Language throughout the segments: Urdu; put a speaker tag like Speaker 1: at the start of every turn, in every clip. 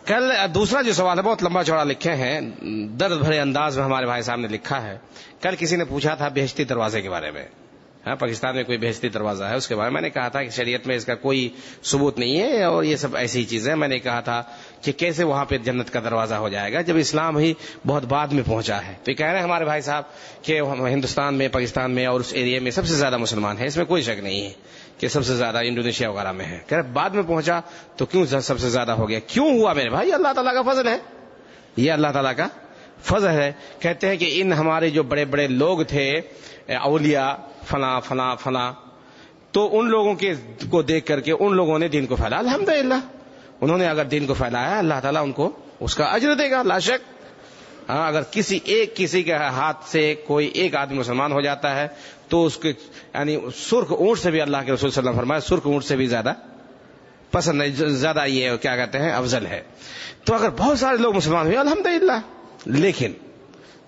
Speaker 1: کل دوسرا جو سوال ہے بہت لمبا چوڑا لکھے ہیں، درد بھرے انداز میں ہمارے بھائی صاحب نے لکھا ہے. کل کسی نے پوچھا تھا بہشتی دروازے کے بارے میں. ہاں، پاکستان میں کوئی بہشتی دروازہ ہے اس کے بارے میں نے کہا تھا کہ شریعت میں اس کا کوئی ثبوت نہیں ہے اور یہ سب ایسی چیزیں. میں نے کہا تھا کہ کیسے وہاں پہ جنت کا دروازہ ہو جائے گا جب اسلام ہی بہت بعد میں پہنچا ہے. تو یہ کہہ رہے ہیں ہمارے بھائی صاحب کہ ہندوستان میں، پاکستان میں اور اس ایریا میں سب سے زیادہ مسلمان ہیں، اس میں کوئی شک نہیں ہے کہ سب سے زیادہ انڈونیشیا وغیرہ میں ہے. کہہ رہے بعد میں پہنچا تو کیوں سب سے زیادہ ہو گیا؟ کیوں ہوا میرے بھائی؟ اللہ تعالیٰ کا فضل ہے، یہ اللہ تعالیٰ کا فضل ہے. کہتے ہیں کہ ان ہمارے جو بڑے بڑے لوگ تھے، اولیاء فلاں فلاں فلاں، تو ان لوگوں کو دیکھ کر کے ان لوگوں نے دین کو پھیلایا. الحمدللہ انہوں نے اگر دین کو پھیلایا، اللہ تعالیٰ ان کو اس کا اجر دے گا لا شک. ہاں، اگر کسی کے ہاتھ سے کوئی ایک آدمی مسلمان ہو جاتا ہے تو اس کے یعنی سرخ اونٹ سے بھی، اللہ کے رسول صلی اللہ علیہ وسلم فرمایا سرخ اونٹ سے بھی زیادہ پسند ہے، زیادہ یہ کیا کہتے ہیں افضل ہے. تو اگر بہت سارے لوگ مسلمان ہوئے الحمدللہ، لیکن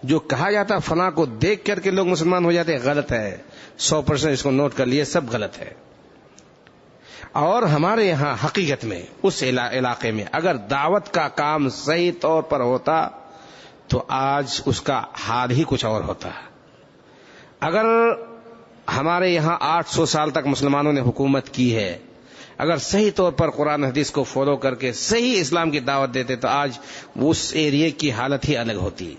Speaker 1: جو کہا جاتا فلاں کو دیکھ کر کے لوگ مسلمان ہو جاتے ہیں، غلط ہے. 100% اس کو نوٹ کر لیے، سب غلط ہے. اور ہمارے یہاں حقیقت میں اس علاقے میں اگر دعوت کا کام صحیح طور پر ہوتا تو آج اس کا حال ہی کچھ اور ہوتا. اگر ہمارے یہاں 800 سال تک مسلمانوں نے حکومت کی ہے، اگر صحیح طور پر قرآن حدیث کو فالو کر کے صحیح اسلام کی دعوت دیتے تو آج اس ایریے کی حالت ہی الگ ہوتی.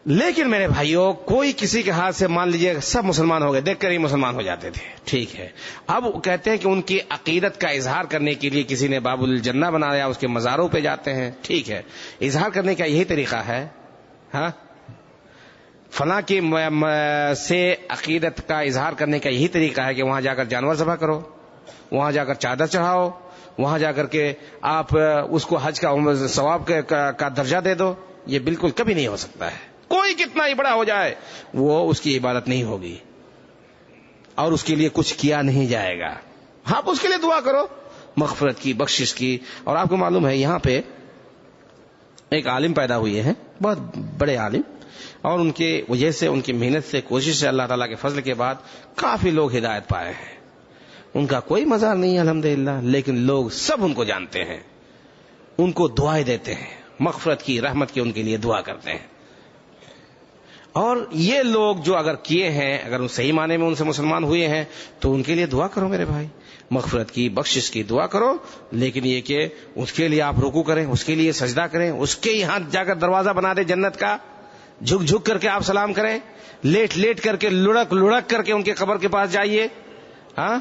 Speaker 1: لیکن میرے بھائیوں، کوئی کسی کے ہاتھ سے مان لیجئے سب مسلمان ہو گئے، دیکھ کر ہی مسلمان ہو جاتے تھے، ٹھیک ہے. اب کہتے ہیں کہ ان کی عقیدت کا اظہار کرنے کے لیے کسی نے باب الجنہ بنایا، اس کے مزاروں پہ جاتے ہیں، ٹھیک ہے. اظہار کرنے کا یہی طریقہ ہے. ہاں، فلاں کی سے عقیدت کا اظہار کرنے کا یہی طریقہ ہے کہ وہاں جا کر جانور ذبح کرو، وہاں جا کر چادر چڑھاؤ، وہاں جا کر کے آپ اس کو حج کا ثواب کا درجہ دے دو. یہ بالکل کبھی نہیں ہو سکتا ہے. کوئی کتنا ہی بڑا ہو جائے وہ اس کی عبادت نہیں ہوگی اور اس کے لیے کچھ کیا نہیں جائے گا. آپ اس کے لیے دعا کرو مغفرت کی، بخشش کی. اور آپ کو معلوم ہے یہاں پہ ایک عالم پیدا ہوئے ہیں، بہت بڑے عالم، اور ان کے وجہ سے، ان کی محنت سے، کوشش سے، اللہ تعالیٰ کے فضل کے بعد کافی لوگ ہدایت پائے ہیں. ان کا کوئی مزار نہیں ہے الحمدللہ، لیکن لوگ سب ان کو جانتے ہیں، ان کو دعائیں دیتے ہیں، مغفرت کی، رحمت کی ان کے لیے دعا کرتے ہیں. اور یہ لوگ جو اگر کیے ہیں، اگر ان صحیح معنی میں ان سے مسلمان ہوئے ہیں تو ان کے لیے دعا کرو میرے بھائی، مغفرت کی، بخشش کی دعا کرو. لیکن یہ کہ اس کے لیے آپ رکوع کریں، اس کے لیے سجدہ کریں، اس کے یہاں جا کر دروازہ بنا دے جنت کا، جھک جھک کر کے آپ سلام کریں، لیٹ لیٹ کر کے، لڑک لڑک کر کے ان کے قبر کے پاس جائیے. ہاں،